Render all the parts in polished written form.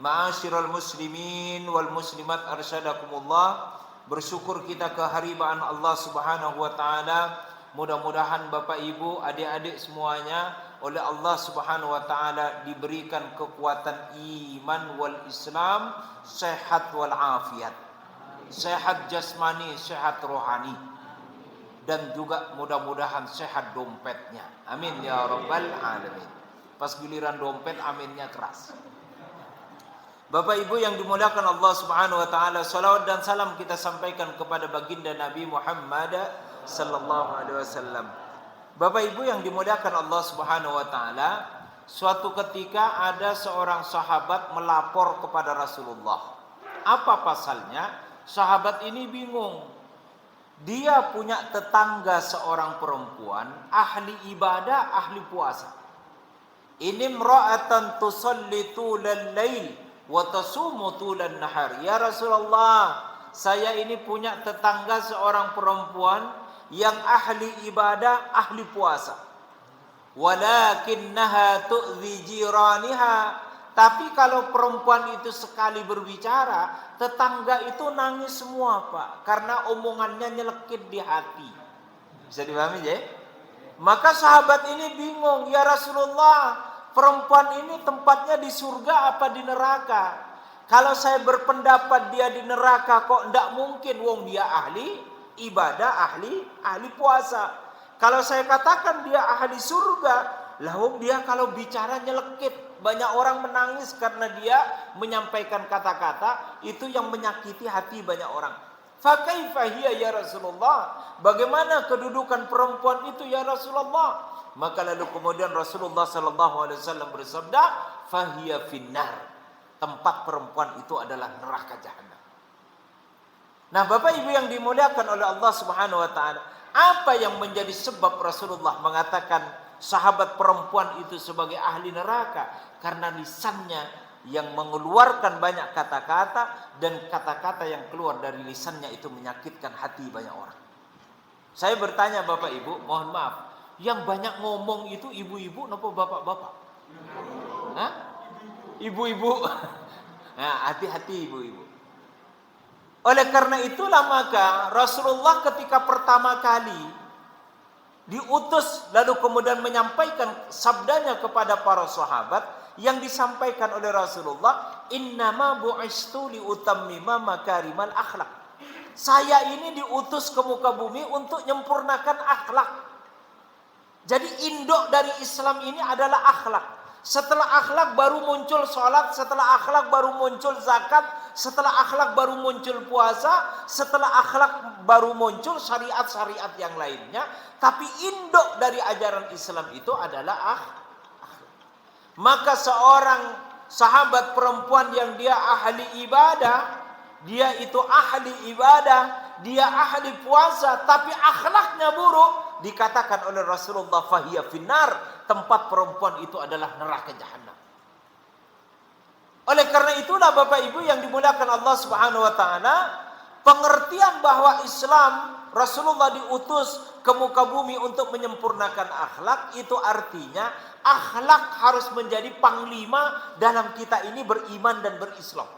Ma'asyiral muslimin wal muslimat arsyadakumullah. Bersyukur kita keharibaan Allah Subhanahu wa taala. Mudah-mudahan Bapak Ibu, adik-adik semuanya oleh Allah Subhanahu wa taala diberikan kekuatan iman wal Islam, sehat wal afiat. Sehat jasmani, sehat rohani. Dan juga mudah-mudahan sehat dompetnya. Amin ya rabbal alamin. Pas giliran dompet aminnya keras. Bapak Ibu yang dimuliakan Allah Subhanahu wa taala, salawat dan salam kita sampaikan kepada baginda Nabi Muhammad sallallahu alaihi wasallam. Bapak Ibu yang dimuliakan Allah Subhanahu wa taala, suatu ketika ada seorang sahabat melapor kepada Rasulullah. Apa pasalnya? Sahabat ini bingung. Dia punya tetangga seorang perempuan ahli ibadah, ahli puasa. Ini imra'atan tusalli tulal lail wa tasumu tulan nahar. Ya Rasulullah, saya ini punya tetangga seorang perempuan yang ahli ibadah, ahli puasa. Walakinnaha tu'dhi jiraniha. Tapi kalau perempuan itu sekali berbicara, tetangga itu nangis semua, Pak, karena omongannya nyelekit di hati. Bisa dipahami ya? Maka sahabat ini bingung, ya Rasulullah, perempuan ini tempatnya di surga apa di neraka? Kalau saya berpendapat dia di neraka, kok enggak mungkin, wong dia ahli ibadah, ahli puasa. Kalau saya katakan dia ahli surga, lah wong dia kalau bicara nyelekit, banyak orang menangis karena dia menyampaikan kata-kata itu yang menyakiti hati banyak orang. Fa kaifa hiya ya Rasulullah? Bagaimana kedudukan perempuan itu ya Rasulullah? Maka lalu kemudian Rasulullah sallallahu alaihi wasallam bersabda, fa hiya finnar. Tempat perempuan itu adalah neraka jahanam. Nah, Bapak Ibu yang dimuliakan oleh Allah Subhanahu wa taala, apa yang menjadi sebab Rasulullah mengatakan sahabat perempuan itu sebagai ahli neraka? Karena lisannya yang mengeluarkan banyak kata-kata, dan kata-kata yang keluar dari lisannya itu menyakitkan hati banyak orang. Saya bertanya Bapak Ibu, mohon maaf, yang banyak ngomong itu ibu-ibu napa bapak-bapak? Hah? Ibu-ibu. Nah, hati-hati ibu-ibu. Oleh karena itulah maka Rasulullah ketika pertama kali diutus lalu kemudian menyampaikan sabdanya kepada para sahabat, yang disampaikan oleh Rasulullah, innama bu'istu liutammima makarimal akhlak. Saya ini diutus ke muka bumi untuk menyempurnakan akhlak. Jadi induk dari Islam ini adalah akhlak. Setelah akhlak baru muncul sholat, setelah akhlak baru muncul zakat, setelah akhlak baru muncul puasa, setelah akhlak baru muncul syariat-syariat yang lainnya. Tapi induk dari ajaran Islam itu adalah akhlak. Maka seorang sahabat perempuan yang dia ahli ibadah, dia itu ahli ibadah, dia ahli puasa, tapi akhlaknya buruk, dikatakan oleh Rasulullah fahiya finnar, tempat perempuan itu adalah neraka jahanam. Oleh karena itulah Bapak Ibu yang dimuliakan Allah Subhanahu wa taala, pengertian bahwa Islam, Rasulullah diutus ke muka bumi untuk menyempurnakan akhlak, itu artinya akhlak harus menjadi panglima dalam kita ini beriman dan berislam.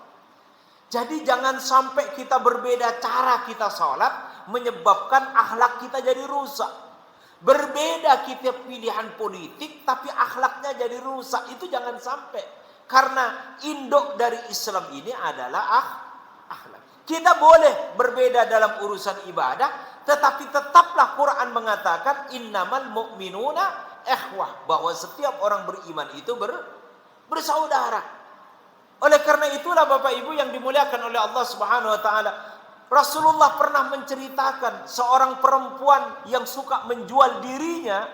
Jadi jangan sampai kita berbeda cara kita sholat menyebabkan akhlak kita jadi rusak. Berbeda kita pilihan politik tapi akhlaknya jadi rusak. Itu jangan sampai. Karena induk dari Islam ini adalah akhlak. Kita boleh berbeda dalam urusan ibadah, tetapi tetaplah Quran mengatakan innamal mu'minuna ikhwah, bahwa setiap orang beriman itu bersaudara. Oleh karena itulah Bapak Ibu yang dimuliakan oleh Allah Subhanahu wa taala, Rasulullah pernah menceritakan seorang perempuan yang suka menjual dirinya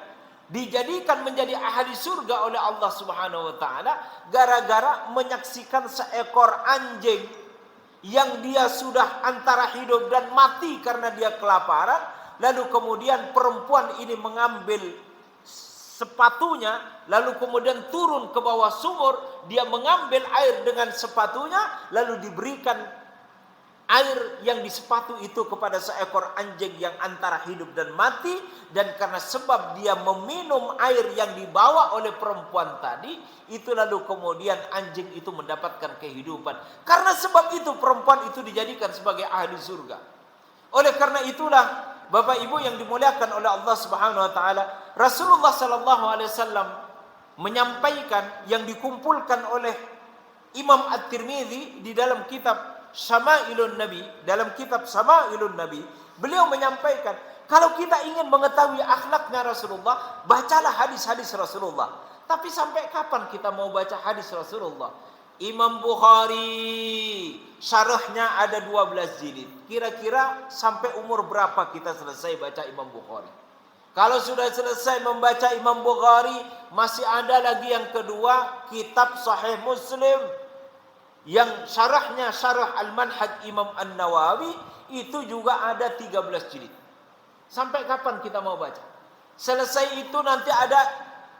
dijadikan menjadi ahli surga oleh Allah Subhanahu wa taala gara-gara menyaksikan seekor anjing yang dia sudah antara hidup dan mati karena dia kelaparan. Lalu kemudian perempuan ini mengambil sepatunya, lalu kemudian turun ke bawah sumur, dia mengambil air dengan sepatunya, lalu diberikan air yang di sepatu itu kepada seekor anjing yang antara hidup dan mati, dan karena sebab dia meminum air yang dibawa oleh perempuan tadi, itu lalu kemudian anjing itu mendapatkan kehidupan. Karena sebab itu perempuan itu dijadikan sebagai ahli surga. Oleh karena itulah Bapak Ibu yang dimuliakan oleh Allah Subhanahu wa taala, Rasulullah sallallahu alaihi wasallam menyampaikan yang dikumpulkan oleh Imam At-Tirmidzi di dalam kitab Syama'ilun Nabi, dalam kitab Syama'ilun Nabi, beliau menyampaikan, kalau kita ingin mengetahui akhlaknya Rasulullah, bacalah hadis-hadis Rasulullah. Tapi sampai kapan kita mau baca hadis Rasulullah? Imam Bukhari, syarahnya ada 12 jilid. Kira-kira sampai umur berapa kita selesai baca Imam Bukhari? Kalau sudah selesai membaca Imam Bukhari, masih ada lagi yang kedua, kitab Sahih Muslim, yang syarahnya syarah Al-Manhaj Imam An-Nawawi, itu juga ada 13 jilid. Sampai kapan kita mau baca? Selesai itu nanti ada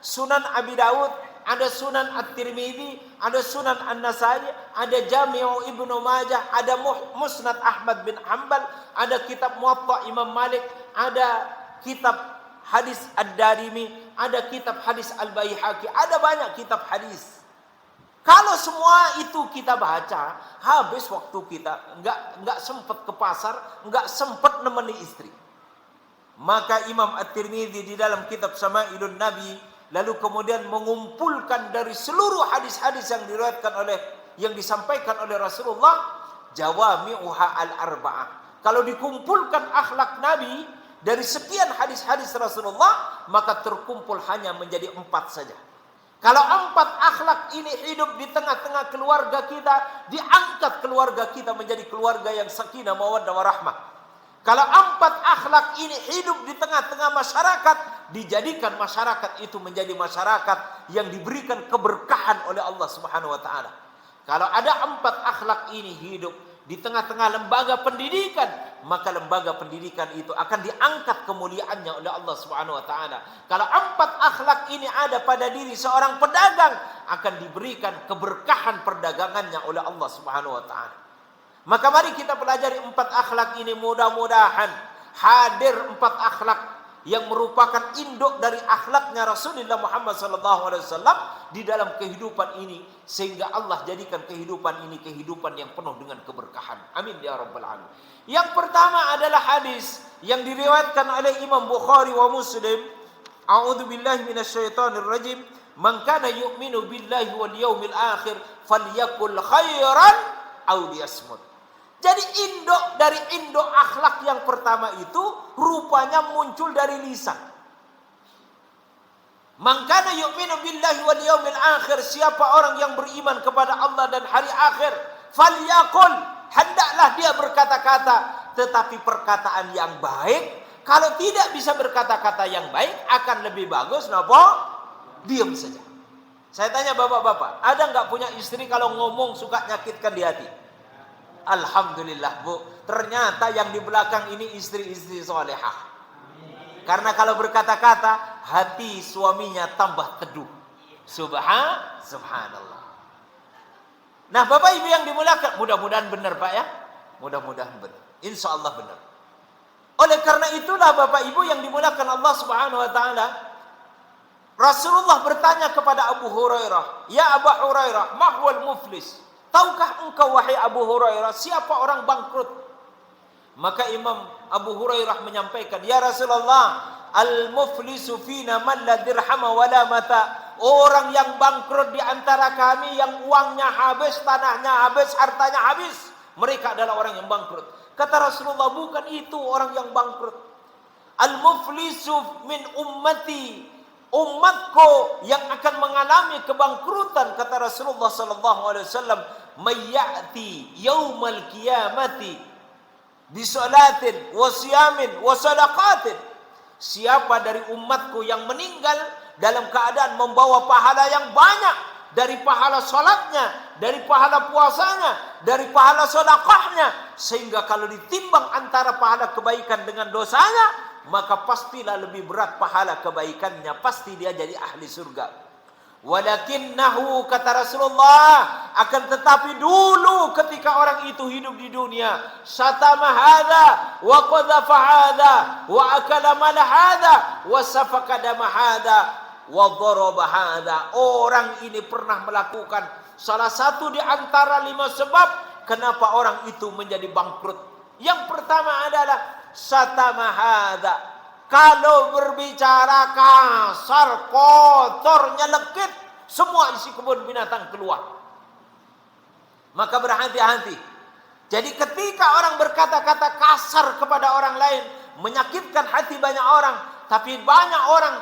Sunan Abi Daud, ada Sunan At-Tirmidzi, ada Sunan An-Nasai, ada Jami'u Ibnu Majah, ada Musnad Ahmad bin Hanbal, ada kitab Muwatta Imam Malik, ada kitab hadis Ad-Darimi, ada kitab hadis Al-Baihaqi, ada banyak kitab hadis. Kalau semua itu kita baca, habis waktu kita, nggak sempat ke pasar, nggak sempat nemeni istri. Maka Imam At-Tirmidzi di dalam kitab Syama'ilun Nabi lalu kemudian mengumpulkan dari seluruh hadis-hadis yang disampaikan oleh Rasulullah, Jawami'uha al-arba'ah. Kalau dikumpulkan akhlak Nabi dari sekian hadis-hadis Rasulullah, maka terkumpul hanya menjadi 4 saja. Kalau 4 akhlak ini hidup di tengah-tengah keluarga kita, diangkat keluarga kita menjadi keluarga yang sakinah mawaddah warahmah. Kalau 4 akhlak ini hidup di tengah-tengah masyarakat, dijadikan masyarakat itu menjadi masyarakat yang diberikan keberkahan oleh Allah Subhanahu wa taala. Kalau ada 4 akhlak ini hidup di tengah-tengah lembaga pendidikan, maka lembaga pendidikan itu akan diangkat kemuliaannya oleh Allah Subhanahu wa taala. Kalau 4 akhlak ini ada pada diri seorang pedagang, akan diberikan keberkahan perdagangannya oleh Allah Subhanahu wa taala. Maka mari kita pelajari 4 akhlak ini, mudah-mudahan hadir 4 akhlak yang merupakan induk dari akhlaknya Rasulullah Muhammad SAW di dalam kehidupan ini, sehingga Allah jadikan kehidupan ini kehidupan yang penuh dengan keberkahan. Amin ya rabbal alamin. Yang pertama adalah hadis yang diriwayatkan oleh Imam Bukhari wa Muslim. A'udzu billahi minasyaitonir rajim. Man kana yu'minu billahi wal yawmil akhir falyakul khairan aw liyasmut. Jadi induk akhlak yang pertama itu rupanya muncul dari lisan. Man kana yu'minu billahi wal yawmil akhir, siapa orang yang beriman kepada Allah dan hari akhir, falyaqul, hendaklah dia berkata-kata, tetapi perkataan yang baik. Kalau tidak bisa berkata-kata yang baik, akan lebih bagus napa? Diam saja. Saya tanya bapak-bapak, ada nggak punya istri kalau ngomong suka nyakitkan di hati? Alhamdulillah Bu, ternyata yang di belakang ini istri-istri solehah. Karena kalau berkata-kata, hati suaminya tambah teduh. Subhanallah. Nah Bapak Ibu yang dimuliakan, mudah-mudahan benar Pak ya. Mudah-mudahan benar. Insya Allah benar. Oleh karena itulah Bapak Ibu yang dimuliakan Allah Subhanahu wa taala, Rasulullah bertanya kepada Abu Hurairah, "Ya Abu Hurairah, ma huwal muflis?" Tahukah engkau wahai Abu Hurairah, siapa orang bangkrut? Maka Imam Abu Hurairah menyampaikan, "Ya Rasulullah, al-muflisu fina man la dirhama wala mata." Orang yang bangkrut di antara kami yang uangnya habis, tanahnya habis, hartanya habis. Mereka adalah orang yang bangkrut. Kata Rasulullah, bukan itu orang yang bangkrut. Al-muflisu min ummati, umatku yang akan mengalami kebangkrutan, kata Rasulullah sallallahu alaihi wasallam, mayyati yaumal qiyamati bi salatin wa siyamin wa sadaqatin. Siapa dari umatku yang meninggal dalam keadaan membawa pahala yang banyak, dari pahala salatnya, dari pahala puasanya, dari pahala sedekahnya, sehingga kalau ditimbang antara pahala kebaikan dengan dosanya, maka pastilah lebih berat pahala kebaikannya, pasti dia jadi ahli surga. Walakinnahu, kata Rasulullah, akan tetapi dulu ketika orang itu hidup di dunia, syatama hadza wa qadhafa hadza wa akala mal hadza wa safaka dama hadza wa daraba hadza. Orang ini pernah melakukan salah satu di antara 5 sebab kenapa orang itu menjadi bangkrut. Yang pertama adalah syatama hadza, kalau berbicara kasar, kotor, nyelekit, semua isi kebun binatang keluar. Maka berhati-hati. Jadi ketika orang berkata-kata kasar kepada orang lain, menyakitkan hati banyak orang, tapi banyak orang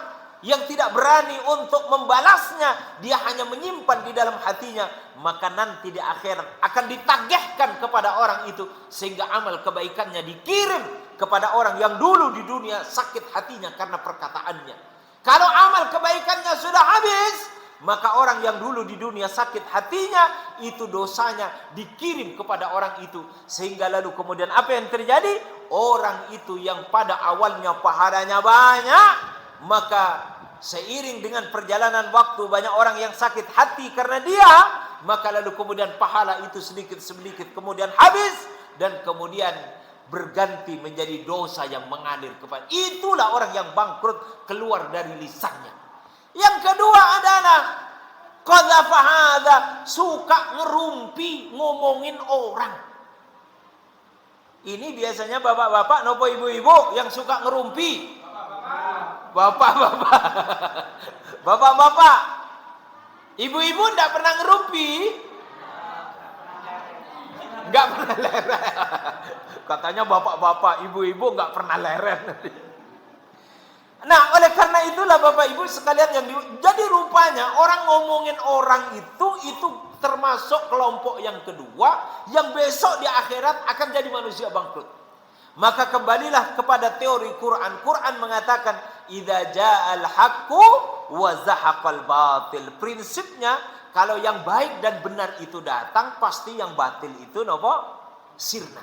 yang tidak berani untuk membalasnya, dia hanya menyimpan di dalam hatinya, maka nanti di akhirat akan ditagihkan kepada orang itu, sehingga amal kebaikannya dikirim kepada orang yang dulu di dunia sakit hatinya karena perkataannya. Kalau amal kebaikannya sudah habis, maka orang yang dulu di dunia sakit hatinya, itu dosanya dikirim kepada orang itu. Sehingga lalu kemudian apa yang terjadi? Orang itu yang pada awalnya pahalanya banyak, maka seiring dengan perjalanan waktu banyak orang yang sakit hati karena dia, maka lalu kemudian pahala itu sedikit-sedikit kemudian habis, dan kemudian berganti menjadi dosa yang mengalir kepada. Itulah orang yang bangkrut, keluar dari lisannya. Yang kedua adalah qadhafa hadza, suka ngerumpi, ngomongin orang. Ini biasanya bapak-bapak nopo ibu-ibu yang suka ngerumpi. Bapak-bapak. Bapak-bapak. Ibu-ibu enggak pernah ngerumpi? Enggak pernah leren. Katanya bapak-bapak, ibu-ibu enggak pernah leren. Nah, oleh karena itulah Bapak Ibu sekalian jadi rupanya orang ngomongin orang itu termasuk kelompok yang kedua yang besok di akhirat akan jadi manusia bangkrut. Maka kembalilah kepada teori Quran. Quran mengatakan idza ja'al haqqu wa zahaqal batil. Prinsipnya kalau yang baik dan benar itu datang, pasti yang batil itu sirna.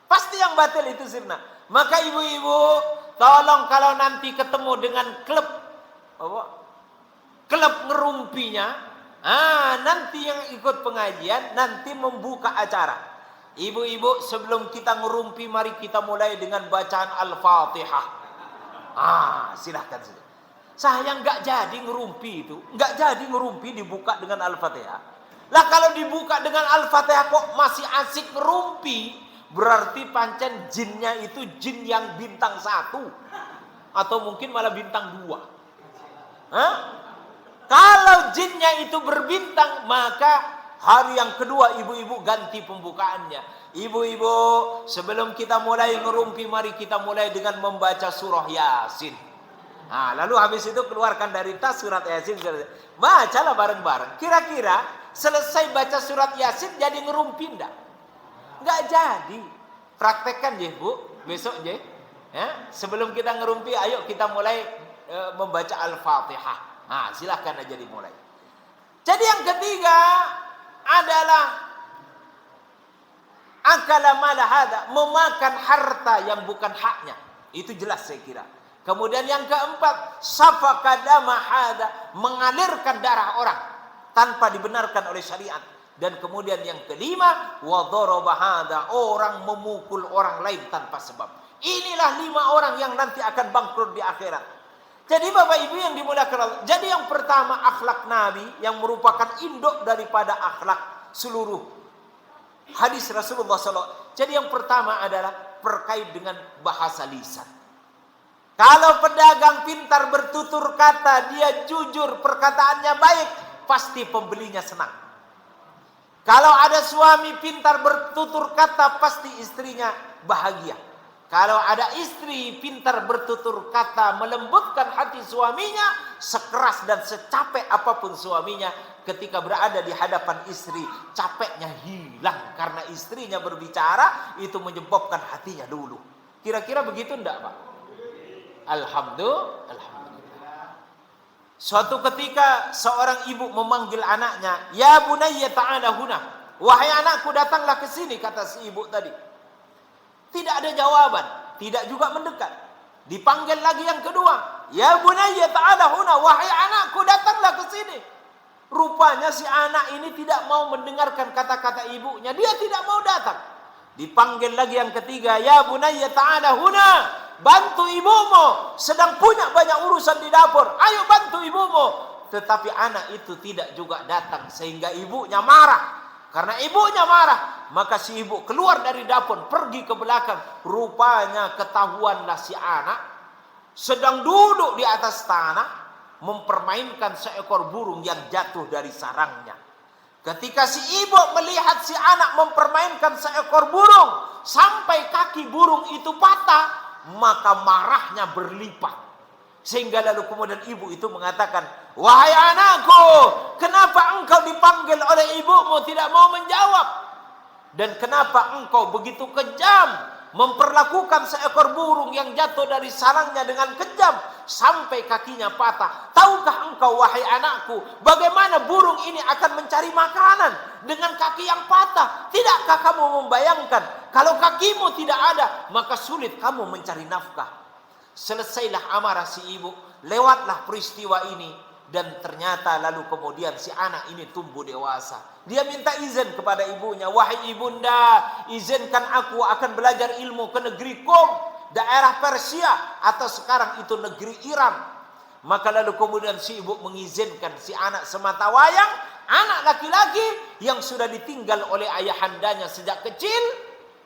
Pasti yang batil itu sirna. Maka ibu-ibu, tolong kalau nanti ketemu dengan klub ngerumpinya, nanti yang ikut pengajian nanti membuka acara. Ibu-ibu, sebelum kita ngerumpi, mari kita mulai dengan bacaan Al-Fatihah. Silahkan. Saya nggak jadi ngerumpi itu, nggak jadi ngerumpi dibuka dengan Al-Fatihah. Lah kalau dibuka dengan Al-Fatihah kok masih asik ngerumpi, berarti pancen jinnya itu jin yang bintang 1 atau mungkin malah bintang 2. Kalau jinnya itu berbintang, maka hari yang kedua ibu-ibu ganti pembukaannya. Ibu-ibu, sebelum kita mulai ngerumpi, mari kita mulai dengan membaca surah Yasin. Lalu habis itu keluarkan dari tas surat Yasin, bacalah bareng-bareng. Kira-kira selesai baca surat Yasin jadi ngerumpi enggak? Enggak jadi. Praktekkan je Bu, besok je. Sebelum kita ngerumpi, ayo kita mulai membaca Al-Fatihah. Silahkan aja dimulai. Jadi yang ketiga adalah akala mala hada, memakan harta yang bukan haknya. Itu jelas saya kira. Kemudian yang keempat, safaka dama hada, mengalirkan darah orang tanpa dibenarkan oleh syariat. Dan kemudian yang kelima, wa daraba hada, orang memukul orang lain tanpa sebab. Inilah 5 orang yang nanti akan bangkrut di akhirat. Jadi Bapak Ibu yang dimuliakan Allah, jadi yang pertama akhlak Nabi yang merupakan induk daripada akhlak seluruh hadis Rasulullah SAW. Jadi yang pertama adalah terkait dengan bahasa lisan. Kalau pedagang pintar bertutur kata, dia jujur, perkataannya baik, pasti pembelinya senang. Kalau ada suami pintar bertutur kata, pasti istrinya bahagia. Kalau ada istri pintar bertutur kata, melembutkan hati suaminya, sekeras dan secapek apapun suaminya, ketika berada di hadapan istri, capeknya hilang karena istrinya berbicara, itu menyebabkan hatinya dulu. Kira-kira begitu enggak, Pak? Alhamdulillah. Suatu ketika seorang ibu memanggil anaknya, "Ya bunayya ta'ala huna." Wahai anakku, datanglah ke sini, kata si ibu tadi. Tidak ada jawaban, tidak juga mendekat. Dipanggil lagi yang kedua, "Ya bunayya ta'ala huna." Wahai anakku, datanglah ke sini. Rupanya si anak ini tidak mau mendengarkan kata-kata ibunya. Dia tidak mau datang. Dipanggil lagi yang ketiga, ya bunayya ta'ala huna. Bantu ibumu, sedang punya banyak urusan di dapur. Ayo bantu ibumu. Tetapi anak itu tidak juga datang, sehingga ibunya marah. Karena ibunya marah, maka si ibu keluar dari dapur, pergi ke belakang. Rupanya ketahuanlah si anak sedang duduk di atas tanah, mempermainkan seekor burung yang jatuh dari sarangnya. Ketika si ibu melihat si anak mempermainkan seekor burung sampai kaki burung itu patah, maka marahnya berlipat. Sehingga lalu kemudian ibu itu mengatakan, wahai anakku, kenapa engkau dipanggil oleh ibumu tidak mau menjawab? Dan kenapa engkau begitu kejam memperlakukan seekor burung yang jatuh dari sarangnya dengan kejam sampai kakinya patah? Tahukah engkau, wahai anakku, bagaimana burung ini akan mencari makanan dengan kaki yang patah? Tidakkah kamu membayangkan kalau kakimu tidak ada, maka sulit kamu mencari nafkah? Selesailah amarah si ibu, lewatlah peristiwa ini, dan ternyata lalu kemudian si anak ini tumbuh dewasa. Dia minta izin kepada ibunya, wahai ibunda, izinkan aku akan belajar ilmu ke negeri Qom, daerah Persia, atau sekarang itu negeri Iran. Maka lalu kemudian si ibu mengizinkan si anak semata wayang, anak laki-laki yang sudah ditinggal oleh ayahandanya sejak kecil,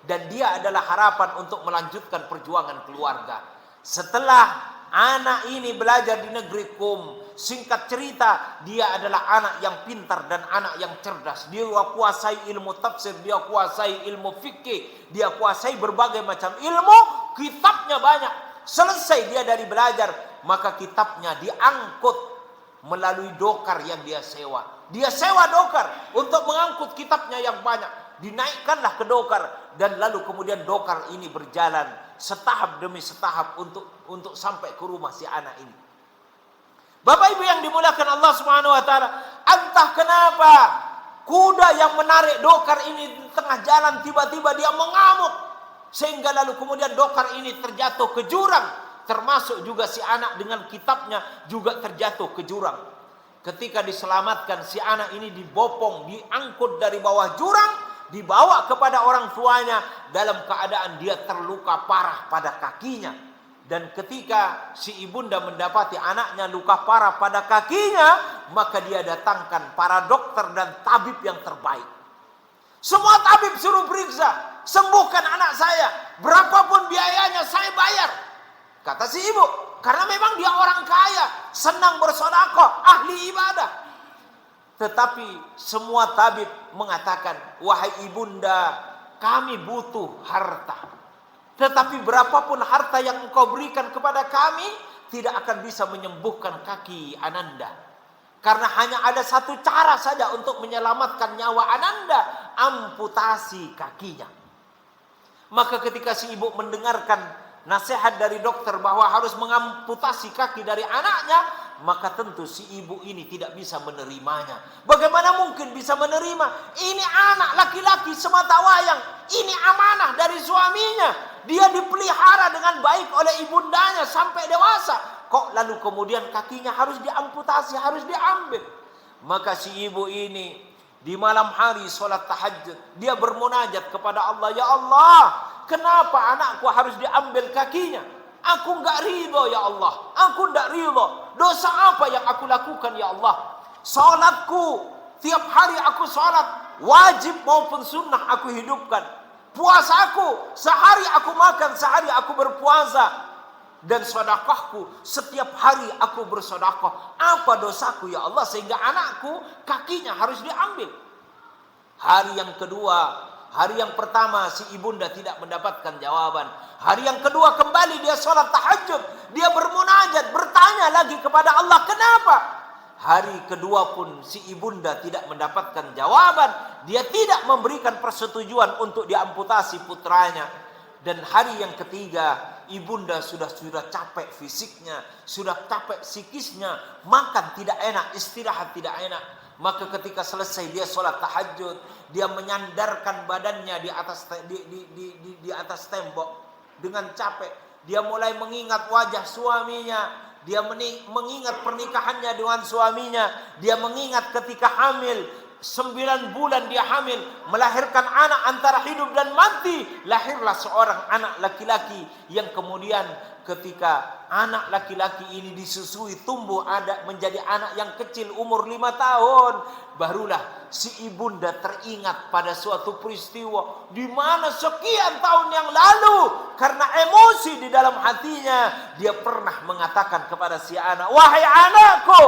dan dia adalah harapan untuk melanjutkan perjuangan keluarga. Setelah anak ini belajar di negeri Qom, singkat cerita, dia adalah anak yang pintar dan anak yang cerdas. Dia kuasai ilmu tafsir, dia kuasai ilmu fikih, dia kuasai berbagai macam ilmu, kitabnya banyak. Selesai dia dari belajar, maka kitabnya diangkut melalui dokar yang dia sewa. Dia sewa dokar untuk mengangkut kitabnya yang banyak. Dinaikkanlah ke dokar, dan lalu kemudian dokar ini berjalan setahap demi setahap untuk sampai ke rumah si anak ini. Bapak Ibu yang dimuliakan Allah Subhanahu wa taala, entah kenapa kuda yang menarik dokar ini di tengah jalan tiba-tiba dia mengamuk, sehingga lalu kemudian dokar ini terjatuh ke jurang, termasuk juga si anak dengan kitabnya juga terjatuh ke jurang. Ketika diselamatkan, si anak ini dibopong, diangkut dari bawah jurang, dibawa kepada orang tuanya dalam keadaan dia terluka parah pada kakinya. Dan ketika si ibunda mendapati anaknya luka parah pada kakinya, maka dia datangkan para dokter dan tabib yang terbaik. Semua tabib suruh periksa, sembuhkan anak saya, berapapun biayanya saya bayar. Kata si ibu, karena memang dia orang kaya, senang bersedekah, ahli ibadah. Tetapi semua tabib mengatakan, wahai ibunda, kami butuh harta. Tetapi berapapun harta yang engkau berikan kepada kami, tidak akan bisa menyembuhkan kaki Ananda. Karena hanya ada satu cara saja untuk menyelamatkan nyawa Ananda, amputasi kakinya. Maka ketika si ibu mendengarkan nasihat dari dokter bahwa harus mengamputasi kaki dari anaknya, maka tentu si ibu ini tidak bisa menerimanya. Bagaimana mungkin bisa menerima? Ini anak laki-laki semata wayang, ini amanah dari suaminya. Dia dipelihara dengan baik oleh ibundanya sampai dewasa. Kok lalu kemudian kakinya harus diamputasi, harus diambil? Maka si ibu ini di malam hari sholat tahajud, dia bermunajat kepada Allah, ya Allah, kenapa anakku harus diambil kakinya? Aku enggak ridho ya Allah, aku enggak ridho. Dosa apa yang aku lakukan ya Allah? Salatku, tiap hari aku salat, wajib maupun sunnah aku hidupkan. Puasaku, sehari aku makan, sehari aku berpuasa. Dan sedekahku, setiap hari aku bersedekah. Apa dosaku ya Allah sehingga anakku kakinya harus diambil? Hari yang kedua, hari yang pertama si ibunda tidak mendapatkan jawaban. Hari yang kedua kembali dia sholat tahajud, dia bermunajat, bertanya lagi kepada Allah, kenapa? Hari kedua pun si ibunda tidak mendapatkan jawaban. Dia tidak memberikan persetujuan untuk diamputasi putranya. Dan hari yang ketiga, ibunda sudah capek fisiknya, sudah capek psikisnya, makan tidak enak, istirahat tidak enak. Maka ketika selesai dia sholat tahajud, dia menyandarkan badannya di atas tembok dengan capek. Dia mulai mengingat wajah suaminya, dia mengingat pernikahannya dengan suaminya, dia mengingat ketika hamil, 9 bulan dia hamil, melahirkan anak antara hidup dan mati, lahirlah seorang anak laki-laki yang kemudian ketika anak laki-laki ini disusui tumbuh ada menjadi anak yang kecil umur 5 tahun, barulah si ibunda teringat pada suatu peristiwa di mana sekian tahun yang lalu karena emosi di dalam hatinya dia pernah mengatakan kepada si anak, "Wahai anakku,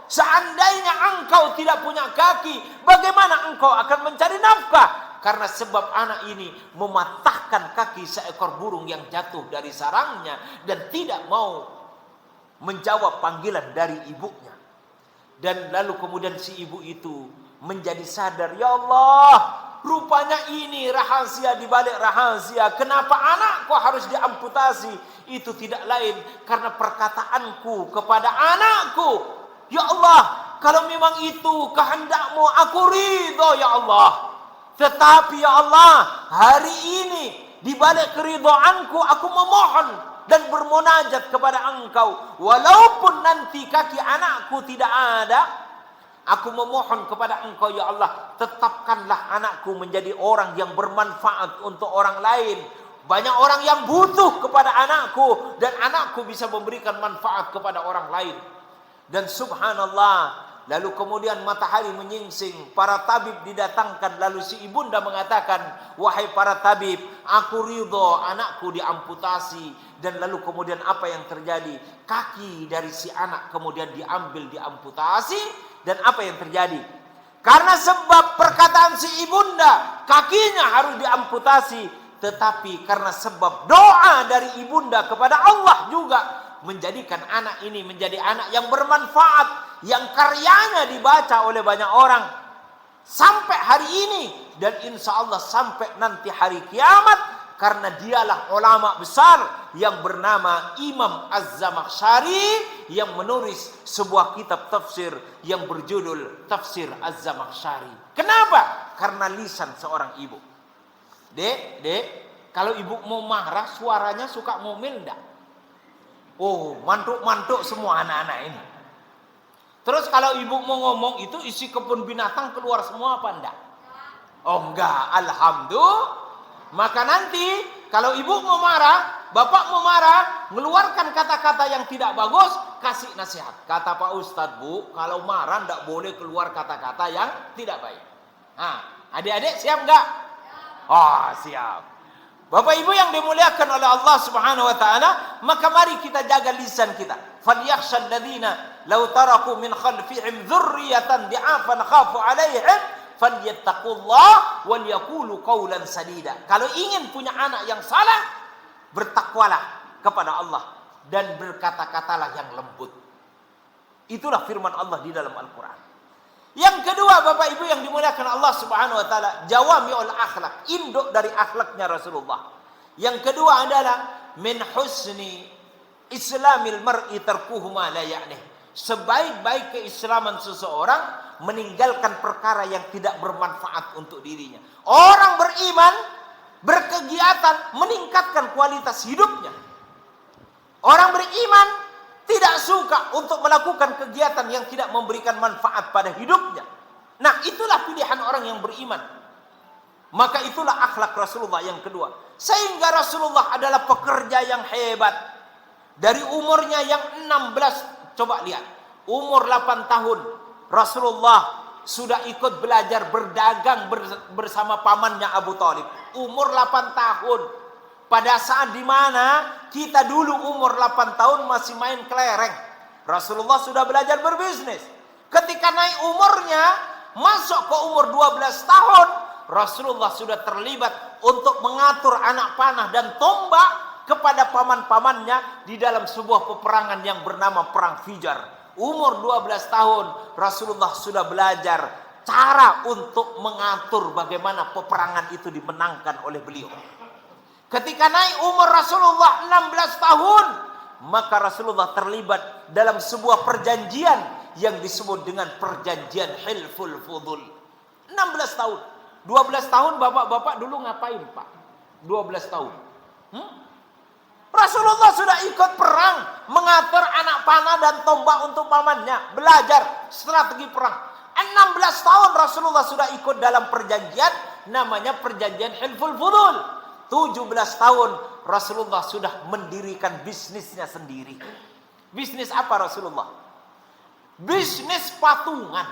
seandainya engkau tidak punya kaki, bagaimana engkau akan mencari nafkah?" Karena sebab anak ini mematahkan kaki seekor burung yang jatuh dari sarangnya dan tidak mau menjawab panggilan dari ibunya. Dan lalu kemudian si ibu itu menjadi sadar, ya Allah, rupanya ini rahasia di balik rahasia. Kenapa anakku harus diamputasi? Itu tidak lain karena perkataanku kepada anakku. Ya Allah, kalau memang itu kehendakmu, aku ridho ya Allah. Tetapi ya Allah, hari ini di balik keridhoanku aku memohon dan bermunajat kepada engkau. Walaupun nanti kaki anakku tidak ada, aku memohon kepada engkau ya Allah, tetapkanlah anakku menjadi orang yang bermanfaat untuk orang lain. Banyak orang yang butuh kepada anakku dan anakku bisa memberikan manfaat kepada orang lain. Dan subhanallah, lalu kemudian matahari menyingsing, para tabib didatangkan, lalu si ibunda mengatakan, wahai para tabib, aku ridho anakku diamputasi. Dan lalu kemudian apa yang terjadi? Kaki dari si anak kemudian diambil, diamputasi. Dan apa yang terjadi? Karena sebab perkataan si ibunda, kakinya harus diamputasi. Tetapi karena sebab doa dari ibunda kepada Allah juga, menjadikan anak ini menjadi anak yang bermanfaat, yang karyanya dibaca oleh banyak orang sampai hari ini dan insya Allah sampai nanti hari kiamat, karena dialah ulama besar yang bernama Imam Az-Zamakhsyari yang menulis sebuah kitab tafsir yang berjudul Tafsir Az-Zamakhsyari. Kenapa? Karena lisan seorang ibu. Dek, kalau ibu mau marah suaranya suka ngomel enggak? Oh, mantuk-mantuk semua anak-anak ini. Terus kalau ibu mau ngomong itu isi kebun binatang keluar semua apa enggak? Oh enggak, alhamdulillah. Maka nanti kalau ibu mau marah, bapak mau marah, mengeluarkan kata-kata yang tidak bagus, kasih nasihat. Kata Pak Ustadz, Bu, kalau marah enggak boleh keluar kata-kata yang tidak baik. Nah, adik-adik siap enggak? Oh, siap. Bapak Ibu yang dimuliakan oleh Allah Subhanahu wa taala, maka mari kita jaga lisan kita. Falyakhshal ladzina law taraku min khalfihim dzurriyyatan di'afan khafu 'alaihim falyattaqullah wal yaqulu qawlan sadida. Kalau ingin punya anak yang saleh, bertakwalah kepada Allah dan berkata-katalah yang lembut. Itulah firman Allah di dalam Al-Qur'an. Yang kedua, Bapak Ibu yang dimuliakan Allah Subhanahu wa taala, jawami'ul akhlak, induk dari akhlaknya Rasulullah. Yang kedua adalah min husni islamil mar'i tarkuhu ma la ya'nih. Sebaik-baik keislaman seseorang meninggalkan perkara yang tidak bermanfaat untuk dirinya. Orang beriman, berkegiatan meningkatkan kualitas hidupnya. Orang beriman tidak suka untuk melakukan kegiatan yang tidak memberikan manfaat pada hidupnya. Nah, itulah pilihan orang yang beriman. Maka itulah akhlak Rasulullah yang kedua. Sehingga Rasulullah adalah pekerja yang hebat. Dari umurnya yang 16, coba lihat. Umur 8 tahun, Rasulullah sudah ikut belajar berdagang bersama pamannya Abu Thalib. Umur 8 tahun. Pada saat dimana kita dulu umur 8 tahun masih main kelereng, Rasulullah sudah belajar berbisnis. Ketika naik umurnya, masuk ke umur 12 tahun, Rasulullah sudah terlibat untuk mengatur anak panah dan tombak kepada paman-pamannya di dalam sebuah peperangan yang bernama Perang Fijar. Umur 12 tahun, Rasulullah sudah belajar cara untuk mengatur bagaimana peperangan itu dimenangkan oleh beliau. Ketika naik umur Rasulullah 16 tahun, maka Rasulullah terlibat dalam sebuah perjanjian yang disebut dengan perjanjian Hilful Fudul. 16 tahun. 12 tahun bapak-bapak dulu ngapain, Pak? 12 tahun. Rasulullah sudah ikut perang, mengatur anak panah dan tombak untuk pamannya, belajar strategi perang. 16 tahun Rasulullah sudah ikut dalam perjanjian, namanya perjanjian Hilful Fudul. 17 tahun Rasulullah sudah mendirikan bisnisnya sendiri. Bisnis apa Rasulullah? Bisnis patungan.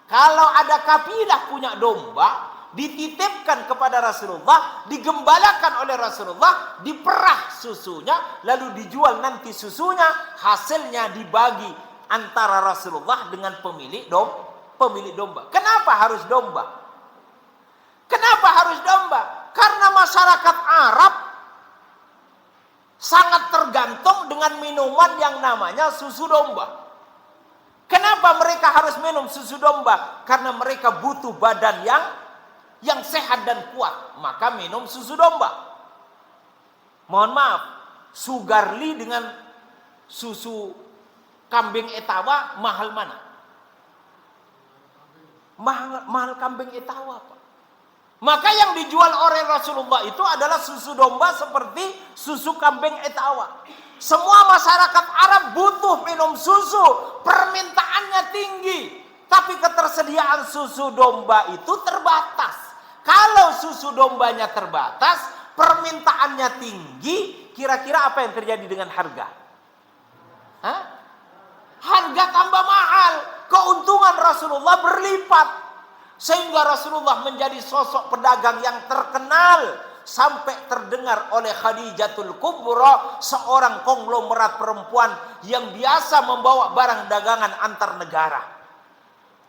Kalau ada kabilah punya domba, dititipkan kepada Rasulullah, digembalakan oleh Rasulullah, diperah susunya, lalu dijual nanti susunya, hasilnya dibagi antara Rasulullah dengan pemilik domba. Kenapa harus domba? Kenapa harus domba? Karena masyarakat Arab sangat tergantung dengan minuman yang namanya susu domba. Kenapa mereka harus minum susu domba? Karena mereka butuh badan yang sehat dan kuat, maka minum susu domba. Mohon maaf, Sugarli dengan susu kambing etawa mahal mana? Mahal kambing etawa, Pak. Maka yang dijual oleh Rasulullah itu adalah susu domba seperti susu kambing etawa. Semua masyarakat Arab butuh minum susu, permintaannya tinggi, tapi ketersediaan susu domba itu terbatas. Kalau susu dombanya terbatas, permintaannya tinggi, kira-kira apa yang terjadi dengan harga? Harga tambah mahal, keuntungan Rasulullah berlipat. Sehingga Rasulullah menjadi sosok pedagang yang terkenal, sampai terdengar oleh Khadijatul Kubra, seorang konglomerat perempuan yang biasa membawa barang dagangan antar negara.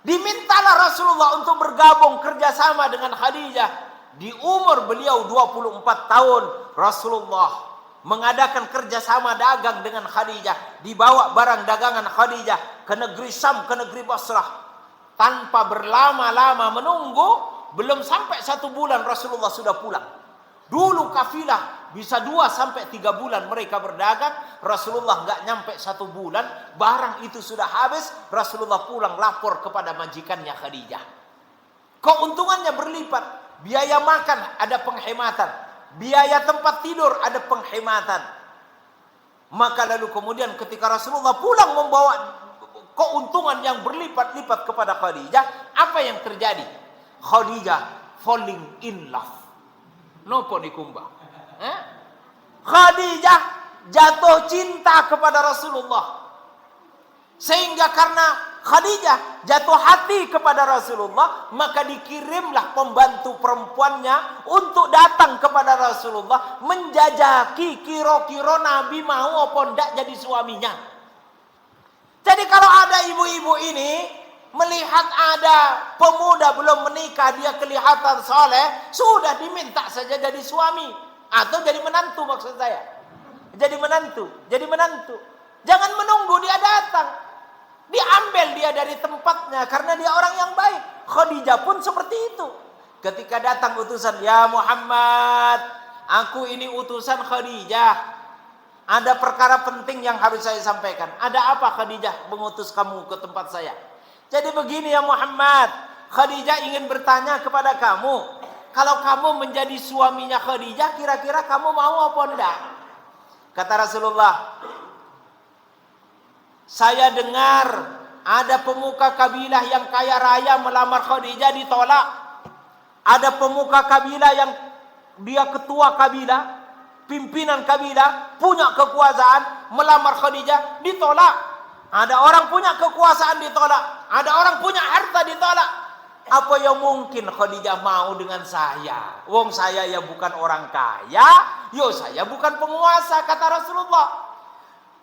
Dimintalah Rasulullah untuk bergabung kerjasama dengan Khadijah. Di umur beliau 24 tahun, Rasulullah mengadakan kerjasama dagang dengan Khadijah. Dibawa barang dagangan Khadijah ke negeri Syam, ke negeri Basrah. Tanpa berlama-lama menunggu, belum sampai 1 bulan Rasulullah sudah pulang. Dulu kafilah bisa 2 sampai 3 bulan mereka berdagang. Rasulullah nggak nyampe 1 bulan, barang itu sudah habis. Rasulullah pulang lapor kepada majikannya Khadijah. Keuntungannya berlipat. Biaya makan ada penghematan, biaya tempat tidur ada penghematan. Maka lalu kemudian ketika Rasulullah pulang membawa keuntungan yang berlipat-lipat kepada Khadijah, apa yang terjadi? Khadijah falling in love. Nopo nikumba. Khadijah jatuh cinta kepada Rasulullah. Sehingga karena Khadijah jatuh hati kepada Rasulullah, maka dikirimlah pembantu perempuannya untuk datang kepada Rasulullah, menjajaki kira-kira Nabi mau apa ndak jadi suaminya. Jadi kalau ada ibu-ibu ini melihat ada pemuda belum menikah, dia kelihatan soleh, sudah diminta saja jadi suami. Atau jadi menantu maksud saya. Jadi menantu. Jangan menunggu dia datang. Diambil dia dari tempatnya karena dia orang yang baik. Khadijah pun seperti itu. Ketika datang utusan, ya Muhammad, aku ini utusan Khadijah. Ada perkara penting yang harus saya sampaikan. Ada apa Khadijah mengutus kamu ke tempat saya? Jadi begini ya Muhammad, Khadijah ingin bertanya kepada kamu, kalau kamu menjadi suaminya Khadijah, kira-kira kamu mau apa enggak? Kata Rasulullah, saya dengar ada pemuka kabilah yang kaya raya melamar Khadijah, ditolak. Ada pemuka kabilah yang dia ketua kabilah, pimpinan kabilah, punya kekuasaan, melamar Khadijah, ditolak. Ada orang punya kekuasaan, ditolak. Ada orang punya harta, ditolak. Apa yang mungkin Khadijah mau dengan saya? Wong saya ya bukan orang kaya, yo saya bukan penguasa, kata Rasulullah.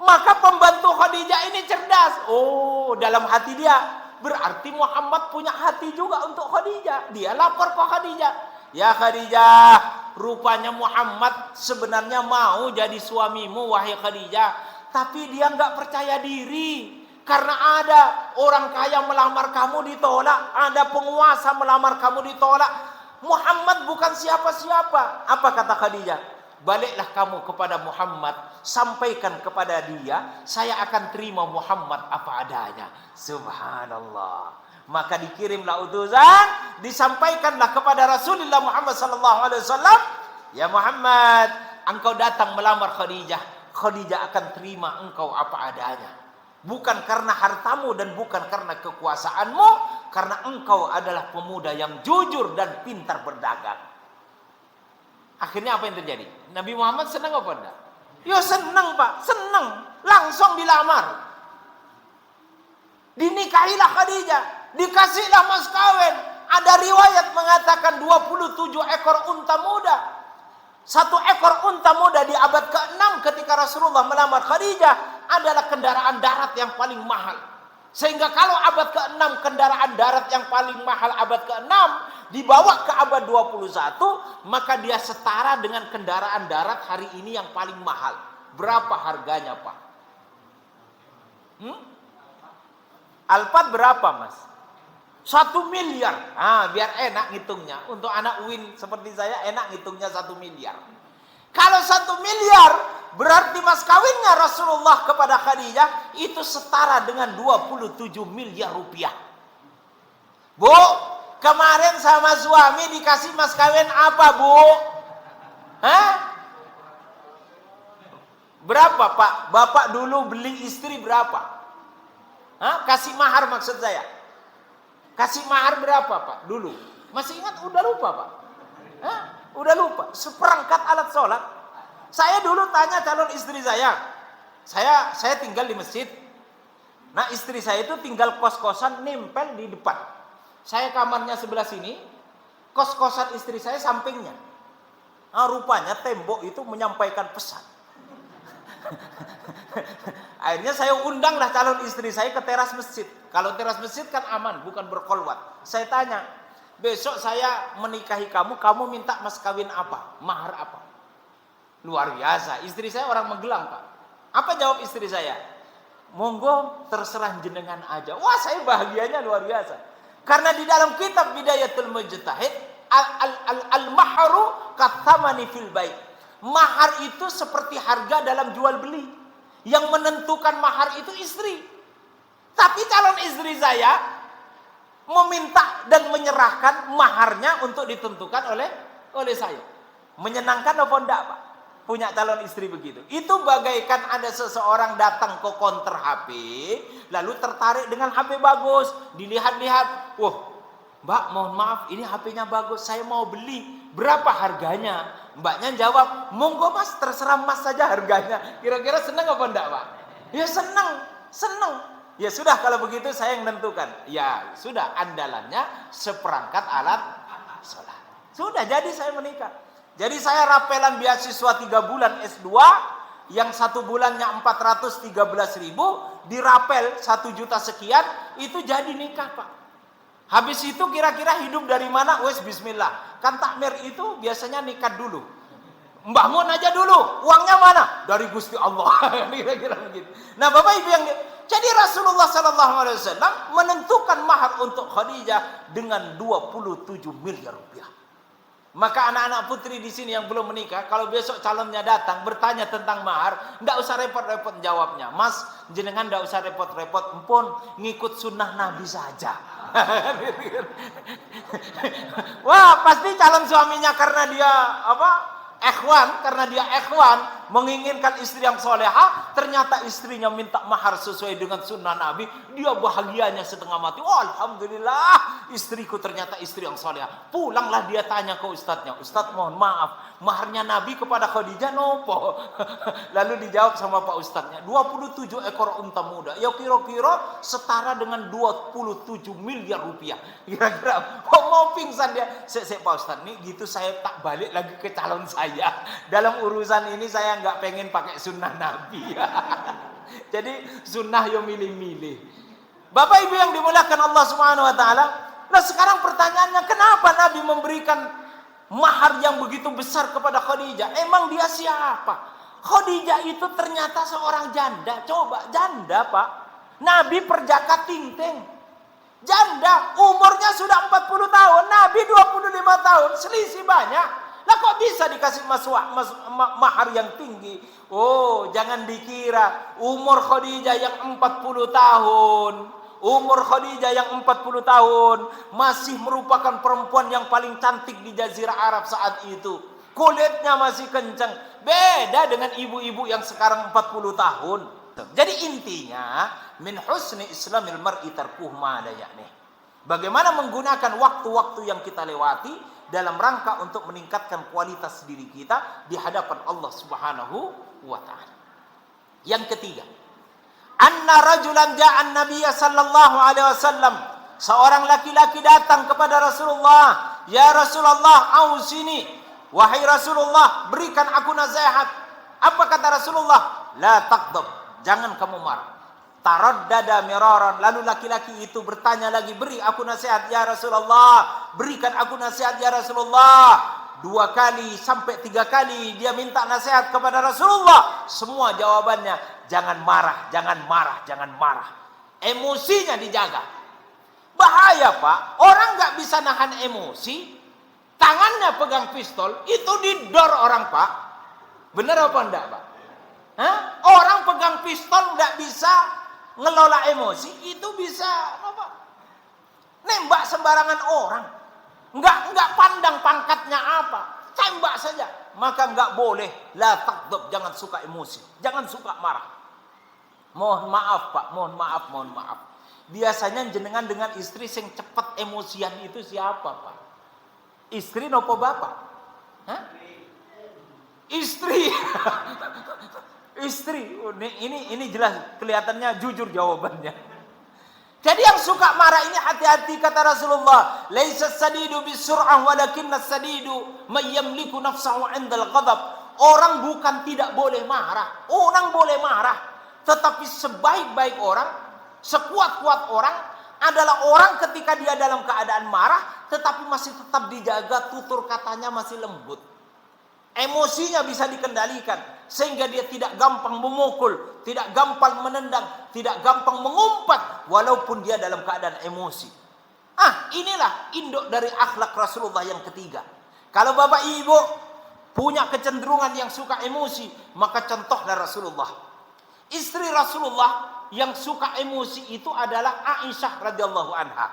Maka pembantu Khadijah ini cerdas. Oh, dalam hati dia, berarti Muhammad punya hati juga untuk Khadijah. Dia lapor ke Khadijah. Ya Khadijah, rupanya Muhammad sebenarnya mau jadi suamimu wahai Khadijah, tapi dia nggak percaya diri karena ada orang kaya melamar kamu ditolak, ada penguasa melamar kamu ditolak. Muhammad bukan siapa-siapa. Apa kata Khadijah? Baliklah kamu kepada Muhammad, sampaikan kepada dia, saya akan terima Muhammad apa adanya. Subhanallah. Maka dikirimlah utusan, disampaikanlah kepada Rasulullah Muhammad sallallahu alaihi wasallam, ya Muhammad, engkau datang melamar Khadijah, Khadijah akan terima engkau apa adanya. Bukan karena hartamu dan bukan karena kekuasaanmu, karena engkau adalah pemuda yang jujur dan pintar berdagang. Akhirnya apa yang terjadi? Nabi Muhammad senang apa enggak? Ya senang Pak, senang. Langsung dilamar. Dinikahilah Khadijah, dikasihlah mas kawin. Ada riwayat mengatakan 27 ekor unta muda. Satu ekor unta muda di abad ke-6 ketika Rasulullah melamar Khadijah adalah kendaraan darat yang paling mahal. Sehingga kalau abad ke-6 kendaraan darat yang paling mahal abad ke-6 dibawa ke abad 21, maka dia setara dengan kendaraan darat hari ini yang paling mahal. Berapa harganya Pak? Alphard berapa Mas? 1 miliar. Biar enak ngitungnya. Untuk anak UIN seperti saya enak ngitungnya 1 miliar. Kalau 1 miliar berarti mas kawinnya Rasulullah kepada Khadijah itu setara dengan 27 miliar rupiah. Bu, kemarin sama suami dikasih mas kawin apa Bu? Berapa Pak? Bapak dulu beli istri berapa? Kasih mahar maksud saya. Kasih mahar berapa Pak dulu? Masih ingat? Udah lupa Pak? Udah lupa. Seperangkat alat sholat. Saya dulu tanya calon istri saya. Saya tinggal di masjid. Nah istri saya itu tinggal kos-kosan nempel di depan. Saya kamarnya sebelah sini. Kos-kosan istri saya sampingnya. Rupanya tembok itu menyampaikan pesan. Akhirnya saya undanglah calon istri saya ke teras masjid. Kalau teras masjid kan aman, bukan berkolwat. Saya tanya, besok saya menikahi kamu, kamu minta mas kawin apa? Mahar apa? Luar biasa, istri saya orang Magelang Pak. Apa jawab istri saya? Monggo terserah jenengan aja. Wah saya bahagianya luar biasa. Karena di dalam kitab Bidayatul Mujtahid, al-mahru kathamani fil bait. Mahar itu seperti harga dalam jual beli. Yang menentukan mahar itu istri. Tapi calon istri saya meminta dan menyerahkan maharnya untuk ditentukan oleh saya. Menyenangkan apa enggak Pak? Punya calon istri begitu. Itu bagaikan ada seseorang datang ke konter HP, lalu tertarik dengan HP bagus, dilihat-lihat, Mbak mohon maaf ini HP-nya bagus, saya mau beli, berapa harganya? Mbaknya jawab, monggo mas, terserah mas saja harganya. Kira-kira senang apa enggak Pak? Ya senang. Ya sudah kalau begitu saya yang menentukan. Ya sudah, andalannya seperangkat alat sholat. Sudah, jadi saya menikah. Jadi saya rapelan beasiswa 3 bulan S2, yang 1 bulannya 413.000, dirapel 1 juta sekian, itu jadi nikah Pak. Habis itu kira-kira hidup dari mana? Wes bismillah. Kan takmir itu biasanya nikah dulu. Membangun aja dulu. Uangnya mana? Dari Gusti Allah. Kira-kira begitu. Nah, Bapak Ibu yang jadi Rasulullah SAW menentukan mahar untuk Khadijah dengan 27 miliar rupiah. Maka anak-anak putri di sini yang belum menikah, kalau besok calonnya datang bertanya tentang mahar, enggak usah repot-repot jawabnya. Mas, jenengan enggak usah repot-repot, empun ngikut sunnah Nabi saja. Wah, pasti calon suaminya karena dia karena dia ikhwan menginginkan istri yang soleha, ternyata istrinya minta mahar sesuai dengan sunnah Nabi, dia bahagianya setengah mati. Oh, alhamdulillah, istriku ternyata istri yang soleha. Pulanglah dia tanya ke ustadznya, Ustadz mohon maaf, maharnya Nabi kepada Khadijah nopo? Lalu dijawab sama Pak Ustadznya, 27 ekor unta muda. Ya kira-kira setara dengan 27 miliar rupiah. Kira-kira mau pingsan dia. Saya Pak Ustadz, nih gitu saya tak balik lagi ke calon saya. Dalam urusan ini saya nggak pengen pakai sunnah Nabi. Jadi sunnah yo milih-milih. Bapak Ibu yang dimuliakan Allah Subhanahu Wa Taala. Nah sekarang pertanyaannya, kenapa Nabi memberikan mahar yang begitu besar kepada Khadijah? Emang dia siapa? Khadijah itu ternyata seorang janda. Coba janda Pak. Nabi perjaka ting-ting. Janda umurnya sudah 40 tahun. Nabi 25 tahun. Selisih banyak. Lah kok bisa dikasih mahar yang tinggi? Oh, jangan dikira umur Khadijah yang 40 tahun. Umur Khadijah yang 40 tahun masih merupakan perempuan yang paling cantik di Jazirah Arab saat itu. kulitnya masih kencang. Beda dengan ibu-ibu yang sekarang 40 tahun. Jadi intinya, min husni islamil mar'i tarkuh ma la ya'nih. Bagaimana menggunakan waktu-waktu yang kita lewati dalam rangka untuk meningkatkan kualitas diri kita di hadapan Allah Subhanahu wa taala. Yang ketiga, anna rajulan ja'an nabiyya sallallahu alaihi wasallam. Seorang laki-laki datang kepada Rasulullah, "Ya Rasulullah, ausini." Wahai Rasulullah, berikan aku nasihat. Apa kata Rasulullah? La taqdab, jangan kamu marah. Taraddada miraran, lalu laki-laki itu bertanya lagi, "Beri aku nasihat ya Rasulullah, berikan aku nasihat ya Rasulullah." 2 kali sampai 3 kali dia minta nasihat kepada Rasulullah. Semua jawabannya, jangan marah, jangan marah, jangan marah. Emosinya dijaga. Bahaya Pak, orang nggak bisa nahan emosi, tangannya pegang pistol, itu didor orang Pak. Benar apa enggak Pak? Hah? Orang pegang pistol nggak bisa ngelola emosi, itu bisa apa? Nembak sembarangan orang. Nggak pandang pangkatnya apa, tembak saja. Maka nggak boleh, la taqdab, jangan suka emosi, jangan suka marah. Mohon maaf Pak, mohon maaf. Biasanya jenengan dengan istri yang cepat emosian itu siapa Pak? Istri nopo bapak? Hah? Istri. Istri. Ini jelas kelihatannya jujur jawabannya. Jadi yang suka marah ini hati-hati kata Rasulullah. Laisa sadidu bisur'ah walakinna sadidu may yamliku nafsahu 'indal ghadab. Orang bukan tidak boleh marah. Orang boleh marah, tetapi sebaik-baik orang, sekuat-kuat orang adalah orang ketika dia dalam keadaan marah tetapi masih tetap dijaga tutur katanya masih lembut. Emosinya bisa dikendalikan sehingga dia tidak gampang memukul, tidak gampang menendang, tidak gampang mengumpat walaupun dia dalam keadaan emosi. Inilah induk dari akhlak Rasulullah yang ketiga. Kalau Bapak Ibu punya kecenderungan yang suka emosi, maka contohlah Rasulullah. Istri Rasulullah yang suka emosi itu adalah Aisyah radhiyallahu anha.